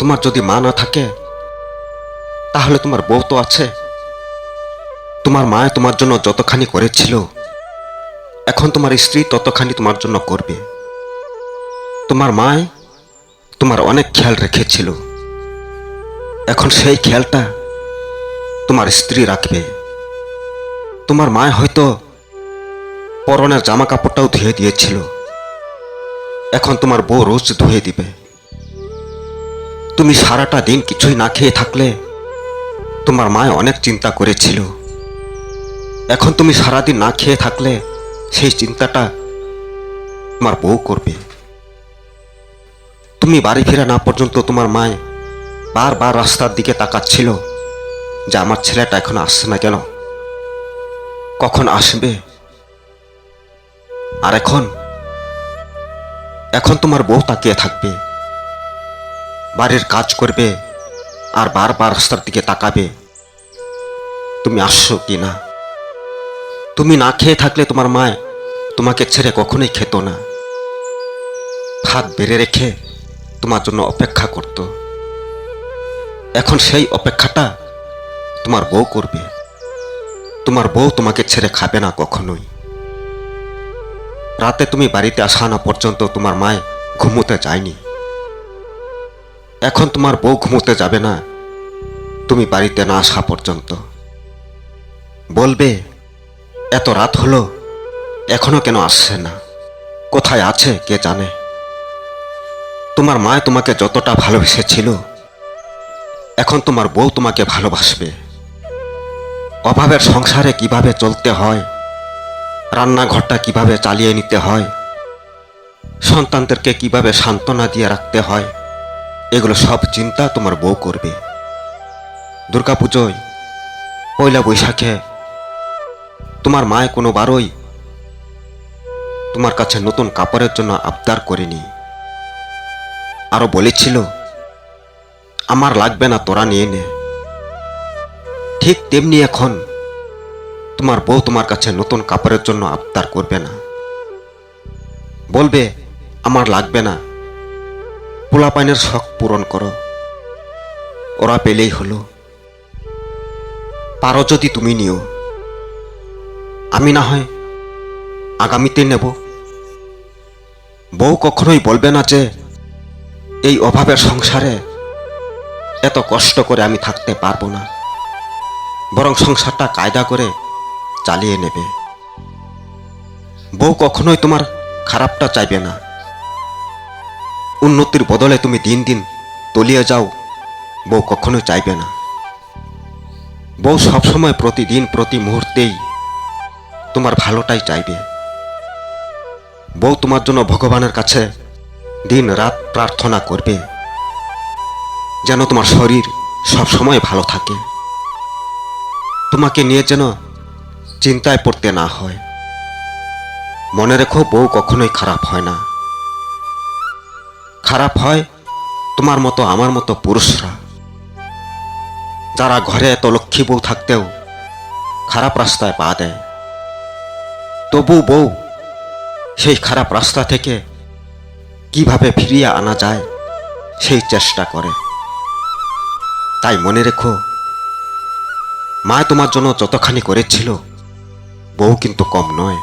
তোমার যদি মা না থাকে তাহলে তোমার বউ তো আছে। তোমার মা তোমার জন্য যতখানি করেছিল এখন তোমার স্ত্রী ততখানি তোমার জন্য করবে। তোমার মা তোমার অনেক খেয়াল রেখেছিল, এখন সেই খেয়ালটা তোমার স্ত্রী রাখবে। তোমার মা হয়তো পরনের জামা কাপড়টাও ধুয়ে দিয়েছিল, এখন তোমার বউ রোজ ধুয়ে দিবে। তুমি সারাটা দিন কিছুই না খেয়ে থাকলে তোমার মা অনেক চিন্তা করেছিল, এখন তুমি সারাদিন না খেয়ে থাকলে সেই চিন্তাটা তোমার বউ করবে। তুমি বাড়ি ফেরা না পর্যন্ত তোমার মা বারবার রাস্তার দিকে তাকাচ্ছিল যে আমার ছেলেটা এখন আসছে না কেন, কখন আসবে। আর এখন তোমার বউ তাকিয়ে থাকবে, বাড়ির কাজ করবে আর বারবার রাস্তার দিকে তাকাবে তুমি আসছো কি না। তুমি না খেয়ে থাকলে তোমার মা তোমাকে ছেড়ে কখনোই খেত না, ভাত বেড়ে রেখে তোমার জন্য অপেক্ষা করত। এখন সেই অপেক্ষাটা তোমার বউ করবে। তোমার বউ তোমাকে ছেড়ে খাবে না কখনোই। রাতে তুমি বাড়িতে আসা না পর্যন্ত তোমার মা ঘুমোতে যায়নি, এখন তোমার বউ ঘুমোতে যাবে না তুমি বাড়িতে না আসা পর্যন্ত। বলবে এত রাত হলো এখনো কেন আসছে না, কোথায় আছে কে জানে। তোমার মা তোমাকে যতটা ভালোবেসেছিল এখন তোমার বউ তোমাকে ভালোবাসবে। অভাবের সংসারে কিভাবে চলতে হয়, রান্নাঘরটা কিভাবে চালিয়ে নিতে হয়, সন্তানদেরকে কিভাবে সান্ত্বনা দিয়ে রাখতে হয়, এগুলো সব চিন্তা তোমার বউ করবে। দুর্গাপুজোয়, পয়লা বৈশাখে তোমার মা কোনোবারই তোমার কাছে নতুন কাপড়ের জন্য আবদার করেনি, আরো বলেছিল আমার লাগবে না, তোরা নিয়ে নে। ঠিক তেমনি এখন তোমার বউ তোমার কাছে নতুন কাপড়ের জন্য আবদার করবে না, বলবে আমার লাগবে না, পোলাপাইনের শখ পূরণ করো, ওরা পেলেই হলো। পারো যদি তুমি নিও, আমি না হয় আগামীতে নেব। বউ কখনোই বলবে না যে এই অভাবের সংসারে এত কষ্ট করে আমি থাকতে পারবো না, বরং সংসারটা কায়দা করে চালিয়ে নেবে। বউ কখনোই তোমার খারাপটা চাইবে না। উন্নতির বদলে তুমি দিন দিন তলিয়ে যাও, বউ কখনোই চাইবে না। বউ সবসময় প্রতিদিন প্রতি মুহূর্তেই তোমার ভালোটাই চাইবে। বউ তোমার জন্য ভগবানের কাছে দিন রাত প্রার্থনা করবে যেন তোমার শরীর সবসময় ভালো থাকে, তোমাকে নিয়ে যেন চিন্তায় পড়তে না হয়। মনে রেখো, বউ কখনোই খারাপ হয় না। খারাপ হয় তোমার মতো আমার মতো পুরুষরা, যারা ঘরে এত লক্ষ্মী বউ থাকতেও খারাপ রাস্তায় পা দেয়। তবু বউ সেই খারাপ রাস্তা থেকে কিভাবে ফিরিয়ে আনা যায় সেই চেষ্টা করে। তাই মনে রেখো, মা তোমার জন্য যতখানি করেছিল বউ কিন্তু কম নয়।